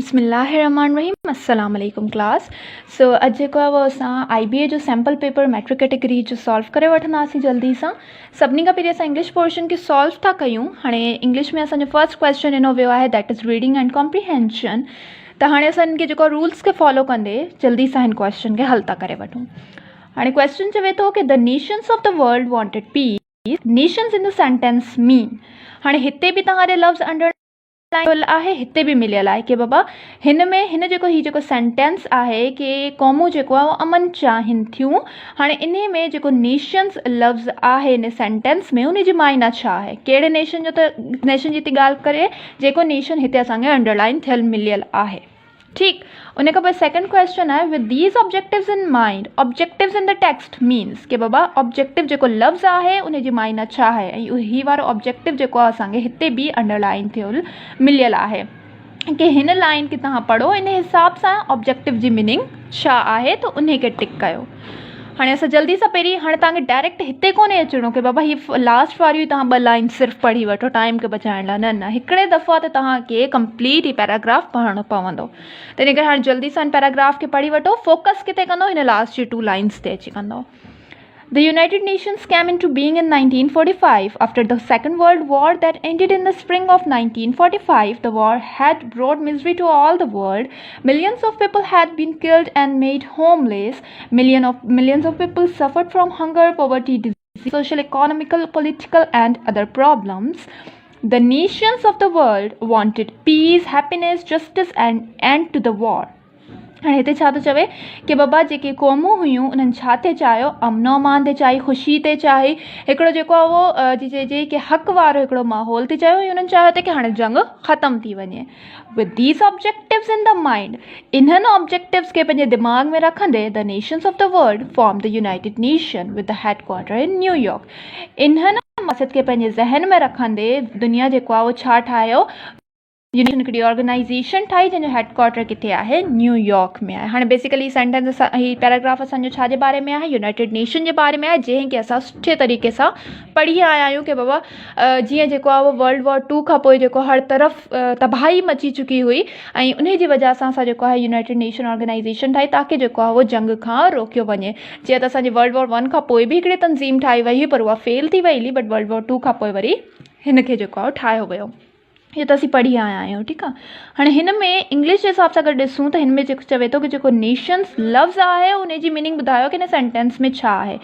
बिस्मिल्लाहिर्रहमानिर्रहीम अस्सलाम वालेकुम क्लास। सो अॼु जेको आहे उहो असां IBA जो सैम्पल पेपर मैट्रिक कैटेगरी जो सॉल्व करे वठंदासीं जल्दी सां। सभिनी खां पहिरीं असां इंग्लिश पोर्शन खे सॉल्व था कयूं। हाणे इंग्लिश में असांजो फर्स्ट क्वेश्चन ॾिनो वियो आहे, that is reading and comprehension. त हाणे असां इनखे जेको रूल्स खे फॉलो कंदे जल्दी सां हिन क्वेश्चन खे हल था करे वठूं। हाणे क्वेश्चन चवे थो कि the nations of the world wanted peace, nations in the sentence mean. हाणे हिते बि तव्हांजे लफ़्ज़ अंडर आहे, हिते भी मिलियल आहे कि बाबा हिन में हिन जेको सेंटेंस आहे कि क़ौमूं जेको आहे अमन चाहिनि थियूं। हाणे इन में जेको नेशंस लफ़्ज़ आहे इन सेंटेंस में उन जी मायना छा आहे, कहिड़े नेशन जो त नेशन जी थी ॻाल्हि करे, जेको नेशन हिते असांखे अंडरलाइन थियल मिलियल आहे। ठीक, उन खां पोइ सेकंड क्वेश्चन आहे, with these objectives in mind, objectives in the text means कि बाबा ऑब्जेक्टिव जेको लफ़्ज़ आहे उन जी मायना छा आहे, ऐं ही वारो ऑब्जेक्टिव जेको आहे असांखे हिते बि अंडरलाइन थियल मिलियल आहे कि हिन लाइन खे तव्हां पढ़ो, इन हिसाब सां ऑब्जेक्टिव जी मीनिंग छा आहे, त उन खे टिक कयो। हाणे असां जल्दी सां पहिरीं हाणे तव्हांखे डायरेक्ट हिते कोन्हे अचिणो कि बाबा हीअ लास्ट वारियूं तव्हां 2 लाइन सिर्फ़ु पढ़ी वठो टाइम खे बचाइण लाइ, न हिकिड़े दफ़ा त तव्हांखे कंप्लीट ही पैराग्राफ पढ़णो पवंदो। त इन करे हाणे जल्दी सां हिन पैराग्राफ खे पढ़ी वठो, फोकस किथे कंदो, हिन लास्ट जी 2 लाइन्स ते अची कंदो। The United Nations came into being in 1945 after the Second World War that ended in the spring of 1945. The war had brought misery to all the world. Millions of people had been killed and made homeless. Millions of people suffered from hunger, poverty, disease, social, economical, political, and other problems. The nations of the world wanted peace, happiness, justice, and end to the war. हाणे हिते छा थो चवे कि बाबा जेके क़ौमूं हुयूं उन्हनि छा ते चाहियो, अमनो अमान ते चाही, ख़ुशी ते चाही, हिकिड़ो जेको आहे उहो चइजे कि हक़ वारो हिकिड़ो माहौल ते चाहियो, ऐं उन्हनि चाहियो त कि हाणे जंग ख़तमु थी वञे। With these objectives in the mind, इन्हनि ऑब्जेक्टिव्स खे पंहिंजे दिमाग़ में रखंदे the nations of the world form the United nation with the headquarter in New York. इन्हनि मक़सद खे पंहिंजे ज़हन में रखंदे दुनिया जेको आहे उहो छा ठाहियो, यूनियन हिकिड़ी ऑर्गेनाइज़ेशन ठाही जंहिंजो हेडक्वार्टर किथे आहे, न्यूयॉर्क में आहे। हाणे बेसिकली सेंटेंस ही पैराग्राफ असांजो छाजे बारे में आहे, यूनाइटेड नेशन जे बारे में आहे, जंहिंखे असां सुठे तरीक़े सां पढ़ी आया आहियूं कि बाबा जीअं जेको आहे उहो वर्ल्ड वॉर 2 खां पोइ जेको हर तरफ़ तबाही मची चुकी हुई, ऐं उन जी वजह सां असां जेको आहे यूनाइटेड नेशन ऑर्गेनाइज़ेशन ठाही ताकी जेको आहे उहो जंग खां रोकियो वञे। जीअं त असांजे वर्ल्ड वॉर 1 खां पोइ बि हिकिड़ी तंज़ीम ठाही वई हुई, पर उहा फेल थी वई हुई, बट वर्ल्ड वॉर 2 खां पोइ वरी हिन खे जेको आहे ठाहियो वियो। ये तो असीं पढ़ी आया आहियूं। ठीक आहे, हाणे हिन में इंग्लिश जे हिसाब सां गॾु ॾिसूं त हिन में जेको चवे थो कि जेको नेशंस लफ़्ज़ आहे उन जी मीनिंग ॿुधायो कि हिन सेंटेंस में छा आहे।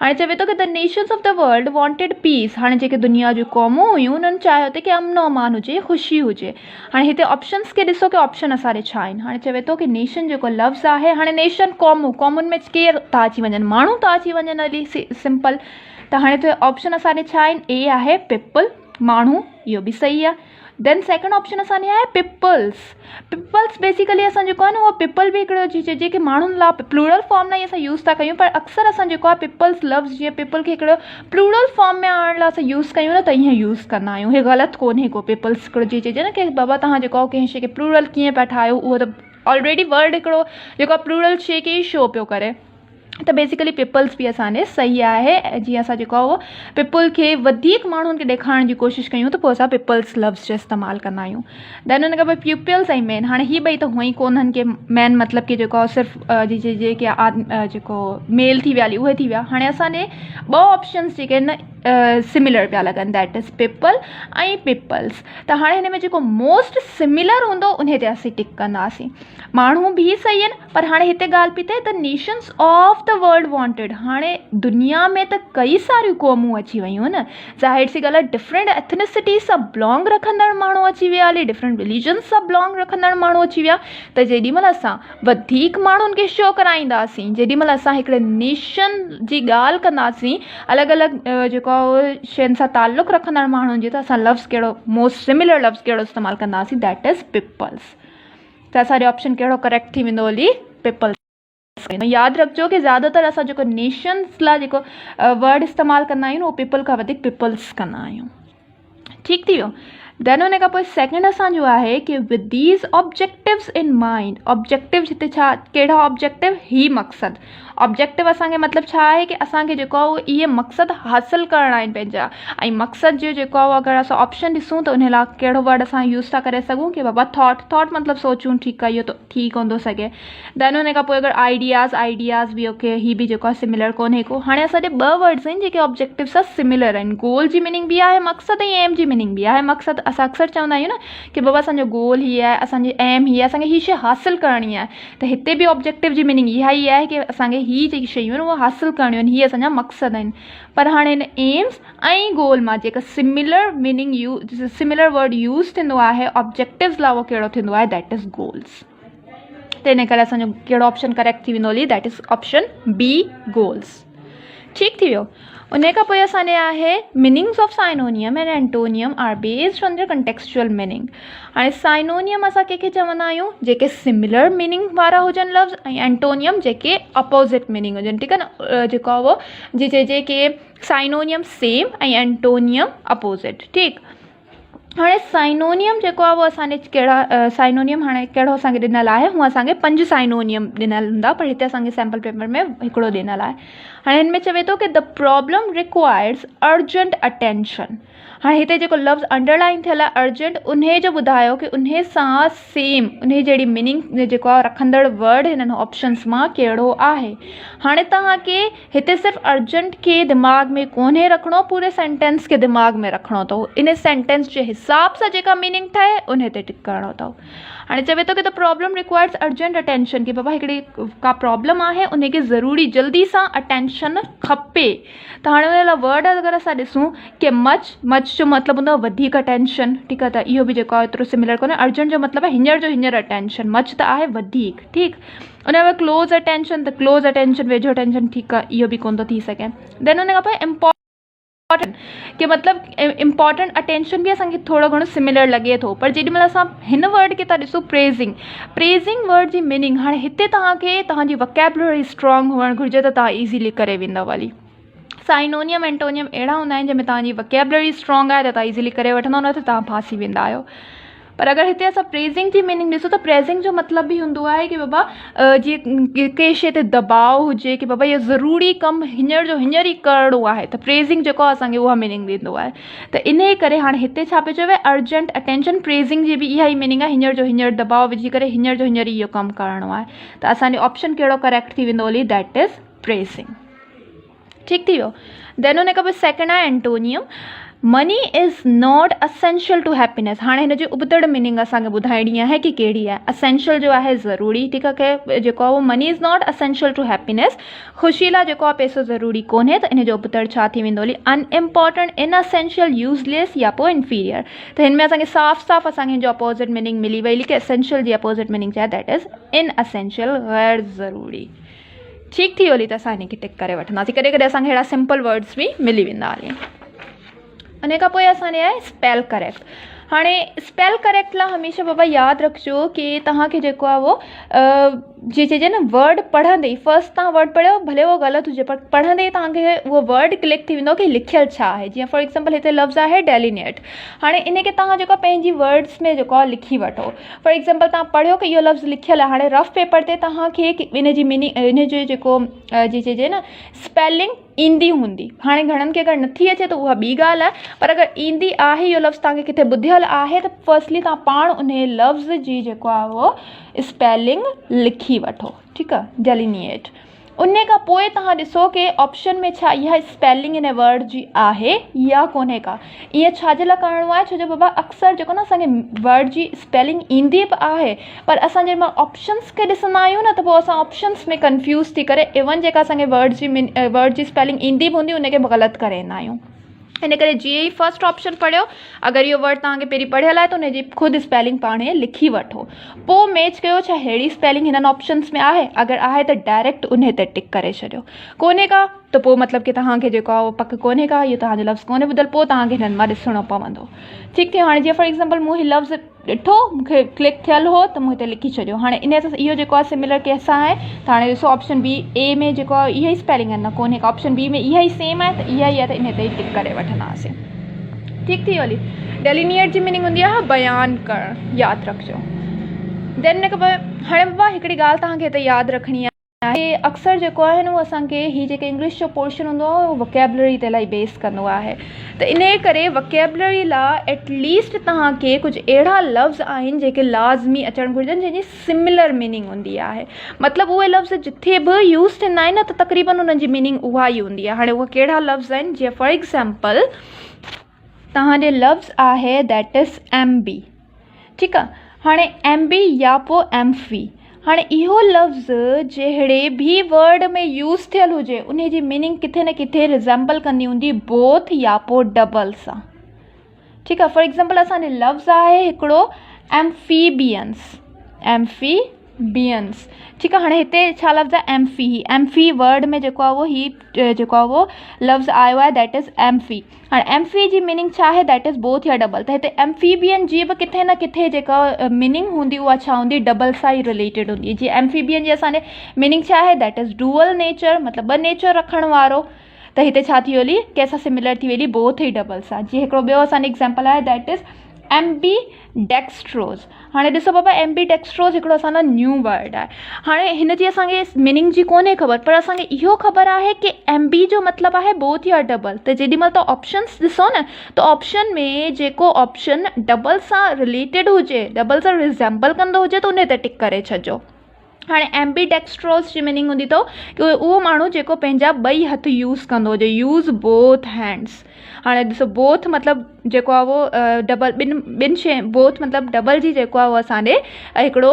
हाणे चवे थो कि the nations of the world wanted peace. हाणे जेके दुनिया जूं क़ौमूं हुयूं उन्हनि चाहियो त कि अमनो अमान हुजे, ख़ुशी हुजे। हाणे हिते ऑप्शन्स खे ॾिसो कि ऑप्शन असांजे छा आहिनि। हाणे चवे थो कि नेशन जेको लफ़्ज़ आहे, हाणे नेशन क़ौमुनि में केरु था अची वञनि, माण्हू था अची वञनि, हली सिंपल। त हाणे हिते ऑप्शन असांजे छा आहिनि, ए आहे पीपल, माण्हू, इहो बि सही आहे। देन सेकंड ऑप्शन असांजे आहे पिपल्स। पिपल्स बेसिकली असां जेको आहे न उहो पिपल बि हिकिड़ो चइजे कि माण्हुनि लाइ प्लूरल फॉर्म लाइ असां यूज़ था कयूं, पर अक्सर असां जेको आहे पिपल्स लफ़्ज़ जीअं पिपल खे हिकिड़ो प्लूरल फॉर्म में आणण लाइ असां यूज़ कयूं न, त ईअं यूज़ कंदा आहियूं। हे ग़लति कोन्हे को, पिपल्स हिकिड़ो जीअं चइजे न कि बाबा तव्हां जेको आहे कंहिं शइ खे प्लूरल कीअं पिया ठाहियो, उहो त ऑलरेडी वर्ड हिकिड़ो जेको आहे प्लूरल शइ खे ई शो पियो करे। त बेसिकली पिपल्स बि असांजे सही आहे। जीअं असां जेको आहे उहो पिपल खे वधीक माण्हुनि खे ॾेखारण जी कोशिशि कयूं त पोइ असां पिपल्स लफ़्ज़ जो इस्तेमालु कंदा आहियूं। देन हुन खां पोइ प्यूपिल्स ऐं मेन। हाणे ही ॿई त हुअं ई कोन्हनि कि मेन मतिलबु कि जेको आहे सिर्फ़ु जेके जेको मेल थी विया उहे थी विया। हाणे असांजे 2 ऑप्शन्स जेके आहिनि सिमिलर पिया लॻनि, दैट इज़ पिपल ऐं पिपल्स। त हाणे हिन में जेको मोस्ट सिमिलर हूंदो उन ते असीं टिक कंदासीं। माण्हू बि सही आहिनि, पर हाणे हिते ॻाल्हि पई थिए the nations of the world wanted. हाणे दुनिया में त कई सारियूं क़ौमूं अची वियूं न, ज़ाहिर सी ॻाल्हि आहे डिफरेंट एथनिसिटी सां बिलोंग रखंदड़ माण्हू अची विया, हले डिफरेंट रिलीजन्स सां बिलोंग रखंदड़ माण्हू अची विया। त जेॾीमहिल असां वधीक माण्हुनि खे शो कराईंदासीं, जेॾीमहिल असां हिकिड़े नेशन जी ॻाल्हि कंदासीं, अलॻि अलॻि जेको आहे शयुनि सां ताल्लुक़ु रखंदड़ माण्हुनि जी, त असां लफ़्ज़ कहिड़ो मोस्ट सिमिलर लफ़्ज़ कहिड़ो इस्तेमालु कंदासीं, दैट इज़ पिपल्स। त असांजो ऑप्शन कहिड़ो करेक्ट थी वेंदो, हली पिपल्स। यादि रखिजो कि ज़्यादातर असां जेको नेशंस लाइ जेको वर्ड इस्तेमालु कंदा आहियूं उहो पीपल खां वधीक पिपल्स कंदा आहियूं। ठीक थी वियो। देन हुन खां पोइ सेकंड असांजो आहे कि with these objectives in mind. Objective हिते छा, कहिड़ा ऑब्जेक्टिव, ही मक़सदु। ऑब्जेक्टिव असांखे मतिलबु छा आहे कि असांखे जेको आहे उहो इहे मक़सदु हासिलु करणा आहिनि पंहिंजा, ऐं मक़सद जो जेको आहे अगरि असां ऑप्शन ॾिसूं त उन लाइ कहिड़ो वर्ड असां यूज़ था करे सघूं कि बाबा थॉट मतिलबु सोचूं, ठीकु आहे, इहो त ठीकु हूंदो सघे। दैन उन खां पोइ अगरि आइडियाज़ बि ओके, हीअ बि जेको आहे सिमिलर कोन्हे को। हाणे असांजे ॿ वर्ड्स आहिनि जेके ऑब्जेक्टिव सां सिमिलर आहिनि। गोल जी मीनिंग बि आहे मक़सद, ऐं एम जी मीनिंग बि आहे मक़सद। असां अक्सर चवंदा आहियूं न कि बाबा असांजो गोल हीअ आहे, असांजी एम हीअ आहे, असांखे हीअ शइ हासिलु करणी आहे। त हिते बि ऑब्जेक्टिव जी मीनिंग इहा ई आहे कि असांखे हीअ जेकी शयूं आहिनि उहे हासिलु करणियूं आहिनि, हीअ असांजा मक़सद आहिनि। पर हाणे हिन एम्स ऐं गोल मां जेका सिमिलर वर्ड यूज़ थींदो आहे ऑब्जेक्टिव्स लाइ, उहो कहिड़ो थींदो आहे, दैट इज़ गोल्स। त इन करे असांजो कहिड़ो ऑप्शन करेक्ट थी वेंदो हली, that is option B, goals. ठीकु थी वियो। उन खां पोइ असांजे आहे meanings of synonym and antonym are based on their contextual meaning. हाणे साइनोनियम असां कंहिंखे चवंदा आहियूं, जेके सिमिलर मीनिंग वारा हुजनि लफ़्ज़, ऐं एंटोनियम जेके अपोज़िट मीनिंग हुजनि, ठीकु आहे न, जेको आहे उहो जेके साइनोनियम सेम ऐं एंटोनियम अपोज़िट। ठीकु। हाणे साइनोनियम जेको आहे उहो असांजे साइनोनियम हाणे कहिड़ो असांखे ॾिनल आहे, हूअं असांखे 5 साइनोनियम ॾिनल हूंदा, पर हिते असांखे सैम्पल पेपर में हिकिड़ो ॾिनल आहे। हाणे हिन में चवे थो कि the problem requires urgent attention. हाणे हिते जेको लफ़्ज़ अंडरलाइन थियल आहे अर्जेंट, उन जो ॿुधायो कि उन सां सेम उन जहिड़ी मीनिंग जेको आहे रखंदड़ वर्ड हिननि ऑप्शन्स मां कहिड़ो आहे। हाणे तव्हांखे हिते सिर्फ़ु अर्जेंट खे दिमाग़ में कोन्हे रखिणो, पूरे सेंटेंस खे दिमाग़ में रखिणो अथव। इन सेंटेंस जे हिसाब सां जेका मीनिंग ठहे उन ते टिक करणो अथव। हाणे चवे थो कि the problem requires urgent attention, कि बाबा हिकिड़ी का प्रॉब्लम आहे, उनखे ज़रूरी जल्दी सां अटेंशन खपे। त हाणे उन लाइ वर्ड अगरि असां ॾिसूं कि मच जो मतिलबु हूंदो आहे वधीक अटेंशन, ठीकु आहे, त इहो बि जेको आहे एतिरो सिमिलर कोन्हे। अर्जेंट जो मतिलबु आहे हींअर जो हींअर अटेंशन, मच त आहे वधीक, ठीकु। उन खां पोइ क्लोज़ अटेंशन, त क्लोज़ अटेंशन वेझो अटेंशन, ठीकु आहे, इहो बि कोन थो थी सघे। देन उन खां पोइ इम्पोर्टेंट, कि मतिलबु इम्पॉर्टेंट अटेंशन बि असांखे थोरो घणो सिमिलर लॻे थो, पर जेॾीमहिल असां हिन वर्ड खे था ॾिसूं प्रेज़िंग वर्ड जी मीनिंग, हाणे हिते तव्हांखे तव्हांजी वोकैबुलरी स्ट्रॉन्ग हुअणु घुरिजे, त तव्हां ईज़िली करे वेंदव वरी। साइनोनियम एंटोनियम अहिड़ा हूंदा आहिनि जंहिंमें तव्हांजी वोकैबुलरी स्ट्रॉन्ग आहे त तव्हां ईज़िली करे वठंदव, न त तव्हां फासी वेंदा आहियो। पर अगरि हिते असां प्रेज़िंग जी मीनिंग ॾिसूं त प्रेज़िंग जो मतिलबु बि हूंदो आहे कि बाबा जीअं कंहिं शइ ते दबाव हुजे, कि बाबा इहो ज़रूरी कमु हींअर जो हींअर ई करिणो आहे, त प्रेज़िंग जेको आहे असांखे उहा मीनिंग ॾींदो आहे। त इन करे हाणे हिते छा पियो चवे, अर्जेंट अटेंशन। प्रेज़िंग जी बि इहा ई मीनिंग आहे, हींअर जो हींअर दबाव विझी करे हींअर जो हींअर इहो कमु करिणो आहे। त असांजो ऑप्शन कहिड़ो करेक्ट थी वेंदो हली, दैट इज़ प्रेज़िंग। ठीकु थी वियो। देन उन खां पोइ सेकेंड आहे antonym. Money is not essential to happiness. हाणे हिन जी उबतड़ मीनिंग असांखे ॿुधाइणी आहे कि कहिड़ी आहे। असेंशियल जो आहे ज़रूरी, ठीकु आहे, कि जेको आहे उहो money is not essential to happiness, ख़ुशी लाइ जेको आहे पैसो ज़रूरी कोन्हे। त इन जो उबतड़ छा थी वेंदो हली, अनइम्पॉर्टेंट, इनअसेंशियल, यूज़लेस या पोइ इन्फीरियर। त हिन में असांखे साफ़ असांखे हिन जो अपोज़िट मीनिंग मिली वई, कि एसेंशियल जी अपोज़िट मीनिंग छा आहे, दैट इज़ इनअसेंशियल, गैर ज़रूरी। ठीकु थी वियो हली। त असां हिनखे टिक करे वठंदासीं। कॾहिं कॾहिं असांखे अहिड़ा सिंपल वर्ड्स बि मिली वेंदा हली। उन खां पोइ असांजे आहे स्पेल करेक्ट। हाणे स्पेल करेक्ट लाइ हमेशह बाबा यादि रखिजो कि तव्हांखे जेको आहे उहो जीअं चइजे न, वर्ड पढ़ंदे ई फर्स्ट तव्हां वर्ड पढ़ियो, भले उहो ग़लति हुजे, पर पढ़ंदे ई तव्हांखे उहो वर्ड क्लिक थी वेंदो कि लिखियलु छा आहे। जीअं फॉर एग्ज़ाम्पल हिते लफ़्ज़ आहे डेलिनेट। हाणे इनखे तव्हां जेको पंहिंजी वर्ड्स में जेको आहे लिखी वठो। फॉर एग्ज़ाम्पल तव्हां पढ़ियो कि इहो लफ़्ज़ लिखियलु आहे, हाणे रफ पेपर ते तव्हांखे इन जी मीनिंग, इन जो जेको जीअं चइजे न स्पेलिंग ईंदी हूंदी। हाणे घणनि खे अगरि नथी अचे त उहा ॿी ॻाल्हि आहे, पर अगरि ईंदी आहे, इहो लफ़्ज़ तव्हांखे किथे ॿुधियलु आहे, त फर्स्टली तव्हां पाण उन लफ़्ज़ जी जेको आहे उहो स्पेलिंग लिखी वठो, ठीकु आहे, डेलिनिएट। उन खां पोइ तव्हां ॾिसो कि ऑप्शन में छा इहा स्पेलिंग इन वर्ड जी आहे या कोन्हे का। ईअं छाजे लाइ करिणो आहे, छो जो बाबा अक्सर जेको न असांखे वर्ड जी स्पेलिंग ईंदी बि आहे, पर असां जंहिं महिल ऑप्शन्स खे ॾिसंदा आहियूं न, त पोइ असां ऑप्शन्स में कंफ्यूज़ थी करे इवन जेका असांखे वर्ड जी स्पेलिंग ईंदी बि हूंदी उनखे ग़लति करे ईंदा आहियूं। इन करे जीअं ई फर्स्ट ऑप्शन पढ़ियो, अगरि इहो वर्ड तव्हांखे पहिरीं पढ़ियल आहे त उनजी ख़ुदि स्पेलिंग पाण लिखी वठो। पोइ मैच कयो छा अहिड़ी स्पेलिंग हिननि ऑप्शन्स में आहे, अगरि आहे त डायरेक्ट उन ते टिक करे छॾियो। कोन्हे का त पोइ मतिलबु कि तव्हांखे जेको आहे उहो पक कोन्हे का, इहो तव्हांजो लफ़्ज़ कोन्हे ॿुधल, पोइ तव्हांखे हिननि मां ॾिसणो पवंदो। ठीकु थियो। हाणे जीअं फॉर एग्ज़ाम्पल मूं हीउ लफ़्ज़ ॾिठो, मूंखे क्लिक थियल हो त मूं हिते लिखी छॾियो। हाणे इन सां इहो जेको आहे सिमिलर कंहिंसां आहे, त हाणे ॾिसो ऑप्शन बी ए में जेको आहे इहा ई स्पेलिंग आहे, न कोन्हे का। ऑप्शन बी में इहा ई सेम आहे, त इहा ई आहे, त इन ते ई टिक करे वठंदासीं। ठीकु थी हली। डेलिनिएट जी मीनिंग हूंदी आहे बयानु करणु, यादि रखिजो। देन हिन खां पोइ हाणे बाबा हिकिड़ी ॻाल्हि तव्हांखे हिते यादि रखणी आहे। आहे अक्सर जेको आहे न उहो असांखे ही जेके इंग्लिश जो पोर्शन हूंदो आहे उहो वोकेबलरी ते इलाही बेस कंदो आहे। त इन करे वोकेबलरी लाइ एटलीस्ट तव्हांखे कुझु अहिड़ा लफ़्ज़ आहिनि जेके लाज़मी अचणु घुरिजनि जंहिंजी सिमिलर मीनिंग हूंदी आहे। मतिलबु उहे लफ़्ज़ जिथे बि यूज़ थींदा आहिनि न त तक़रीबन उन्हनि जी मीनिंग उहा ई हूंदी आहे। हाणे उहे कहिड़ा लफ़्ज़ आहिनि, जीअं फॉर एग्ज़ाम्पल तव्हांजे लफ़्ज़ आहे दैट इज़ MB, ठीकु आहे। हाणे MB या पोइ MFI, हाणे इहो लफ़्ज़ जहिड़े बि वर्ड में यूज़ थियल हुजे उन जी मीनिंग किथे न किथे रिज़ेम्बल कंदी हूंदी बोथ या पोइ डबल सां, ठीकु आहे। फॉर एग्ज़ाम्पल असांजे लफ़्ज़ आहे हिकिड़ो एम्फीबियंस, एम्फीबियंस, ठीकु आहे। हाणे हिते छा लफ़्ज़ आहे एम्फी, एम्फी वर्ड में जेको आहे उहो जेको आहे उहो लफ़्ज़ आयो आहे दैट इज़ एम्फी। हाणे एम्फी जी मीनिंग छा आहे, दैट इज़ बोथ या डबल। त हिते एम्फीबियन जी बि किथे न किथे जेका मीनिंग हूंदी उहा छा हूंदी, डबल सां ई रिलेटेड हूंदी। जीअं एम्फीबियन जी असांजे मीनिंग छा आहे, दैट इज़ डुअल नेचर, मतिलबु ॿ नेचर रखण वारो। त हिते छा थी वेली, कंहिंसां सिमिलर थी वेली, बोथ ई डबल सां। जीअं हिकिड़ो ॿियो असांजो एग्ज़ाम्पल आहे दैट इज़ एम्बी डेक्स्ट्रोज। हाणे ॾिसो बाबा एम्बी डेक्स्ट्रोज हिकिड़ो असांजो न्यू वर्ड आहे। हाणे हिन जी असांखे मीनिंग जी कोन्हे ख़बर, पर असांखे इहो ख़बर आहे कि MB जो मतिलबु आहे बोथ या डबल। त जेॾीमहिल तव्हां ऑप्शन्स ॾिसो न त ऑप्शन में जेको ऑप्शन डबल सां रिलेटेड हुजे, डबल सां रिज़ेम्बल कंदो हुजे त उन ते टिक करे छॾिजो। हाणे एम्बी डेक्स्ट्रोज जी मीनिंग हूंदी अथव कि उहो माण्हू जेको पंहिंजा ॿई हथ यूज़ कंदो हुजे, यूज़ बोथ हैंड्स। हाणे ॾिसो बोथ मतिलबु जेको आहे उहो डबल ॿिनि शइ, बोथ मतिलबु डबल जी जेको आहे उहो असांजे हिकिड़ो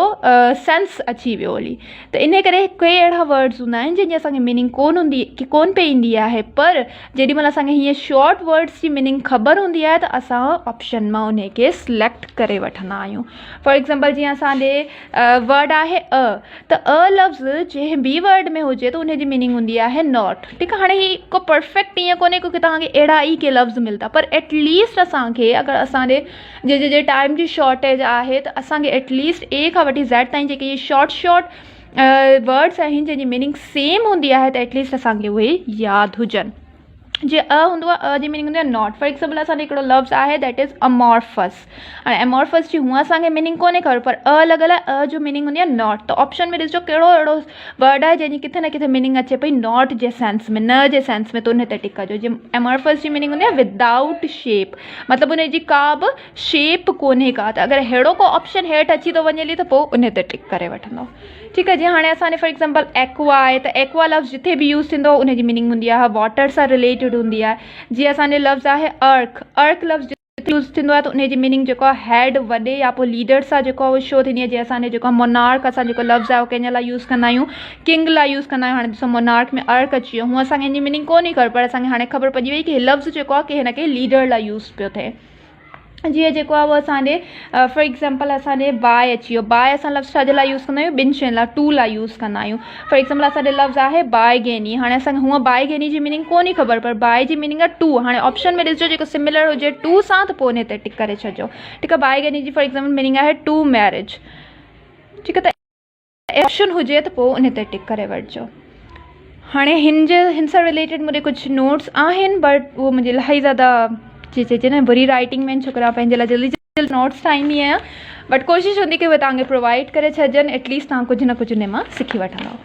सेंस अची वियो हली। त इन करे कई अहिड़ा वर्ड्स हूंदा आहिनि जंहिंजी असांखे मीनिंग कोन हूंदी, की कोन पे ईंदी आहे, पर जेॾीमहिल असांखे हीअं शॉर्ट वर्ड्स जी मीनिंग ख़बर हूंदी आहे त असां ऑप्शन मां उन खे सिलेक्ट करे वठंदा आहियूं। फॉर एग्ज़ाम्पल जीअं असांजे वर्ड आहे त लफ़्ज़ जंहिं बि वर्ड में हुजे त उन जी मीनिंग हूंदी आहे नॉट, ठीकु आहे। हाणे ही को परफेक्ट ईअं कोन्हे की तव्हांखे अहिड़ा ई के लफ़्ज़ मिलंदा, पर एटलीस्ट असांखे अगरि असांजे जे टाइम जी शॉर्टेज आहे त असांखे एटलीस्ट A खां वठी Z ताईं जेके इहे शॉर्ट वर्ड्स आहिनि जंहिंजी मीनिंग सेम हूंदी आहे त एटलीस्ट असांखे उहे यादि हुजनि। जीअं हूंदो आहे जी मीनिंग हूंदी आहे नॉट। फॉर एग्ज़ाम्पल असांजो हिकिड़ो लफ़्ज़ आहे दैट इज़ अमॉर्फस। हाणे एमॉर्फस जी हूअं असांखे मीनिंग कोन्हे ख़बर, पर लॻल आहे जो मीनिंग हूंदी आहे नॉट। त ऑप्शन में ॾिसो कहिड़ो अहिड़ो वर्ड आहे जंहिंजी किथे न किथे मीनिंग अचे पई नॉट जे सेंस में, न जे सेंस में, त उन ते टिक कजो। जीअं एमॉर्फस जी मीनिंग हूंदी आहे विदाउट शेप, मतिलबु उन जी का बि शेप कोन्हे का। त अगरि अहिड़ो को ऑप्शन हेठि अची थो वञे त पोइ उन ते टिक करे वठंदो, ठीकु आहे। जीअं हाणे असांजे फॉर एग्ज़ाम्पल एक्वा आहे, त एक्वा लफ़्ज़ जिथे बि यूज़ थींदो उन जी मीनिंग हूंदी आहे वाटर सां रिलेटेड हूंदी आहे। जीअं असांजो लफ़्ज़ आहे अर्क, अर्क लफ़्ज़ जिथे यूज़ थींदो आहे त उन जी मीनिंग जेको आहे हेड, वॾे या पोइ लीडर सां जेको आहे उहो शो थींदी आहे। जीअं असांजो जेको मोनार्क असां जेको लफ़्ज़ आहे उहो कंहिंजे लाइ यूज़ कंदा आहियूं, किंग लाइ यूज़ कंदा आहियूं। हाणे ॾिसो मोनार्क में अर्क अची वियो, हूअं असांखे हिन जी मीनिंग कोन्हे ख़बर, पर असांखे हाणे ख़बर पइजी वई कि हीउ लफ़्ज़ जेको आहे कंहिं न कंहिं लीडर लाइ यूज़ पियो थिए। जीअं जेको आहे उहो असांजे फॉर एग्ज़ाम्पल असांजे बाय अची वियो, बाय असां लफ़्ज़ छाजे लाइ यूज़ कंदा आहियूं, ॿिनि शयुनि लाइ, टू लाइ यूज़ कंदा आहियूं। फॉर एग्ज़ाम्पल असांजो लफ़्ज़ आहे बायगेनी। हाणे असांखे हूअं बायगेनी जी मीनिंग कोन्हे ख़बर, पर बाय जी मीनिंग आहे टू। हाणे ऑप्शन में ॾिसजो जेको सिमिलर हुजे टू सां त पोइ उन ते टिक करे छॾिजो, ठीकु आहे। बायगेनी जी फॉर एग्ज़ाम्पल मीनिंग आहे टू मैरिज, ठीकु आहे। त ऑप्शन हुजे त पोइ उन ते टिक करे वठिजो। हाणे हिन सां रिलेटेड मुंहिंजे कुझु नोट्स आहिनि, बट उहो मुंहिंजे इलाही ज़्यादा चइजे न बुरी राइटिंग में छोकिरा पंहिंजे लाइ जल्दी जल्दी नोट्स ठाहींदी आहियां, बट कोशिशि हूंदी की उहे तव्हांखे प्रोवाइड करे छॾजनि, एटलीस्ट तव्हां कुझु न कुझु उन मां सिखी वठंदव,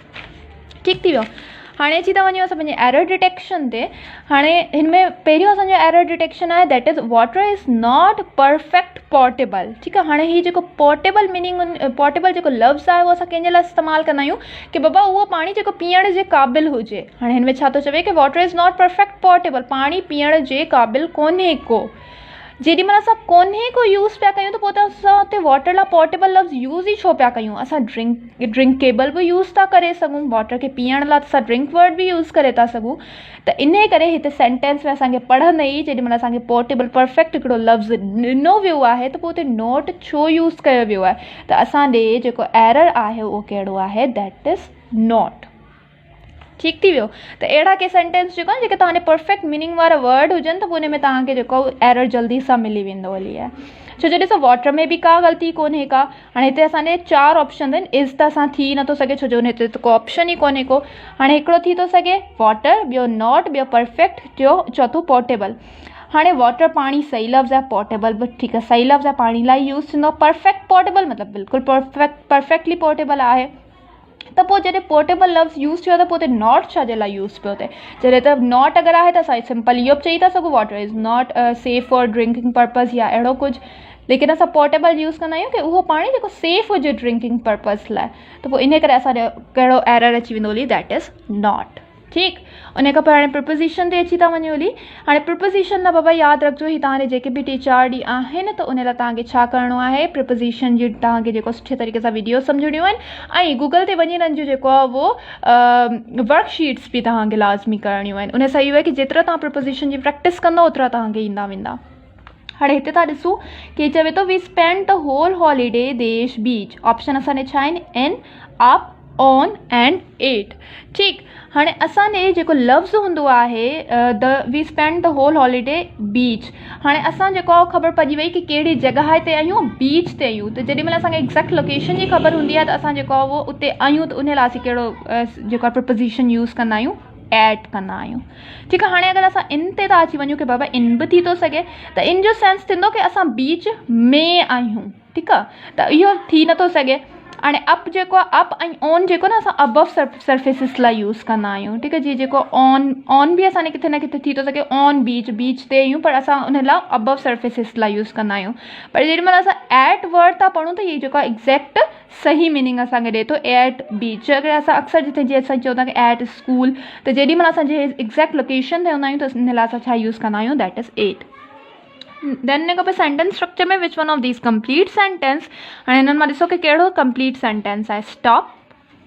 ठीकु थी वियो। हाणे अची था वञूं असां पंहिंजे एरर डिटेक्शन ते। हाणे हिन में पहिरियों असांजो एरर डिटेक्शन आहे that is water is not perfect portable, ठीकु आहे। हाणे हीअ जेको पोर्टेबल मीनिंग, पोर्टेबल जेको लफ़्ज़ आहे उहो असां कंहिंजे लाइ इस्तेमालु कंदा आहियूं कि बाबा उहो पाणी जेको पीअण जे क़ाबिल हुजे। हाणे हिन में छा थो चवे कि water is not perfect portable, पाणी पीअण जे क़ाबिल कोन्हे को। जेॾीमहिल असां कोन्हे को यूज़ पिया कयूं त पोइ त असां हुते वाटर लाइ पोर्टेबल लफ़्ज़ यूज़ ई छो पिया कयूं। असां ड्रिंकेबल बि यूज़ था करे सघूं, वाटर खे पीअण लाइ असां ड्रिंक वर्ड बि यूज़ करे था सघूं। त इन करे हिते सेंटेंस में असांखे पढ़ंदे ई जेॾीमहिल असांखे पोर्टेबल परफेक्ट हिकिड़ो लफ़्ज़ ॾिनो वियो आहे त पोइ हुते नॉट छो यूज़ कयो वियो आहे। त असांजे जेको एरर आहे उहो कहिड़ो आहे, दैट इज़ नॉट, ठीकु थी वियो। त अहिड़ा के सेंटेंस जेको आहे जेके तव्हांजे परफेक्ट मीनिंग वारा वर्ड हुजनि त पोइ उन में तव्हांखे जेको एरर जल्दी सां मिली वेंदो हली आहे। छो जो ॾिसो वाटर में बि का ग़लती कोन्हे का। हाणे हिते असांजे 4 ऑप्शन आहिनि, इज़ त असां थी नथो सघे छो जो हुन हिते त को ऑप्शन ई कोन्हे को। हाणे हिकिड़ो थी थो सघे वाटर, ॿियो नॉट, ॿियो परफेक्ट, टियों चौथो पोर्टेबल। हाणे वाटर पाणी सही लफ़्ज़ आहे, पोर्टेबल बि ठीकु आहे सही लफ़्ज़ आहे, पाणी लाइ यूज़ थींदो। परफेक्ट पोर्टेबल मतिलबु बिल्कुलु परफेक्टली पोर्टेबल आहे। त पोइ जॾहिं पोर्टेबल लव्स यूज़ थियो त पोइ हुते नॉट छा जे लाइ यूज़ पियो थिए, जॾहिं त नॉट अगरि आहे त असां सिंपल इहो बि चई था सघूं water is not safe for drinking purpose या अहिड़ो कुझु, लेकिन असां पोर्टेबल यूज़ कंदा आहियूं कि उहो पाणी जेको सेफ हुजे ड्रिंकिंग पर्पज़ लाइ, त पोइ इन करे असांजो कहिड़ो एरर अची वेंदो हली, दैट इज़ नॉट। ठीकु, उन खां पोइ हाणे प्रिपोज़िशन ते अची था वञूं हली। हाणे प्रिपोज़िशन लाइ बाबा यादि रखिजो ही तव्हांजे जेके बि टे चारि ॾींहं आहिनि त उन लाइ तव्हांखे छा करिणो आहे, प्रिपोज़िशन जी तव्हांखे जेको सुठे तरीक़े सां वीडियो सम्झणियूं आहिनि ऐं गूगल ते वञी हुननि जो जेको आहे उहो वर्कशीट्स बि तव्हांखे लाज़मी करणियूं आहिनि। उन सां इहो आहे कि जेतिरा तव्हां प्रिपोज़िशन जी प्रैक्टिस कंदो ओतिरा तव्हांखे ईंदा वेंदा। हाणे हिते था ॾिसूं कि चवे थो we spend the whole holiday देश बीच, ऑप्शन असांजे छा आहिनि, इन, अप, ऑन एंड एट। ठीकु, हाणे असांजे जेको लफ़्ज़ हूंदो आहे the we spend the whole holiday beach, हाणे असां जेको आहे ख़बर पइजी वई कि कहिड़ी जॻह ते आहियूं, बीच ते आहियूं, त जेॾी महिल असांखे एक्ज़ैक्ट लोकेशन जी ख़बर हूंदी आहे त असां जेको आहे उहो उते आहियूं, त उन लाइ असीं कहिड़ो जेको आहे प्रिपोज़िशन यूज़ कंदा आहियूं, एट कंदा आहियूं। ठीकु आहे, हाणे अगरि असां इन ते था अची वञूं कि बाबा इन बि थी थो सघे, त इन जो सेंस थींदो कि असां बीच में आहियूं। ठीकु आहे, त इहो थी नथो सघे। हाणे अप जेको आहे, अप ऐं ऑन जेको न असां अबव सर्फेसिस लाइ यूज़ कंदा आहियूं। ठीकु आहे जी, जेको ऑन बि असांखे किथे न किथे थी थो सघे, ऑन बीच ते आहियूं, पर असां उन लाइ अबव सर्फेसिस लाइ यूज़ कंदा आहियूं। पर जेॾी महिल असां एट वर्ड था पढ़ूं त इहो जेको आहे एक्ज़ैक्ट सही मीनिंग असांखे ॾिए थो, एट बीच। अगरि असां अक्सर जिते जीअं असां चऊं था कि एट स्कूल, त जेॾी महिल असां जे एक्ज़ैक्ट लोकेशन ते हूंदा आहियूं त इन लाइ असां छा यूज़ कंदा आहियूं, that is eight. Then in खां पोइ सेंटेंस स्ट्रक्चर में which one of these complete sentence, हाणे हिननि मां ॾिसो कि कहिड़ो कंप्लीट सेंटेंस आहे। स्टॉप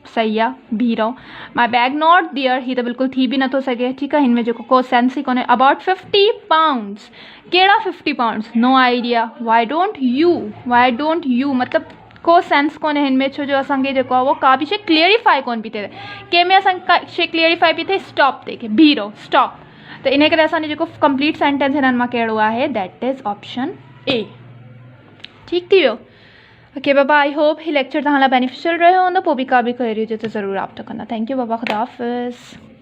सही आहे, बीह रहो। माई बैग नॉट देयर, ही त बिल्कुलु थी बि नथो सघे। ठीकु आहे, हिन में जेको को सेंस ई कोन्हे। अबाउट 50 पाउंड्स, कहिड़ा 50 pounds, no idea. Why don't you मतिलबु को सेंस कोन्हे हिन में, छो जो असांखे जेको आहे उहो का बि शइ क्लियरिफाई कोन पई थिए। कंहिंमें असांखे का शइ क्लियरिफाई पई थिए, स्टॉप ते, कि बीह रहो, स्टॉप। त इन करे असांजो जेको कंप्लीट सेंटेंस हिननि मां कहिड़ो आहे, दैट इज़ ऑप्शन ए। ठीकु थी वियो। ओके बाबा, आई होप ही लेक्चर तव्हां लाइ बेनिफिशियल रहियो हूंदो। पोइ बि का बि क्वेरी हुजे त ज़रूरु राब्तो कंदा। थैंक यू बाबा, ख़ुदा हाफ़िज़।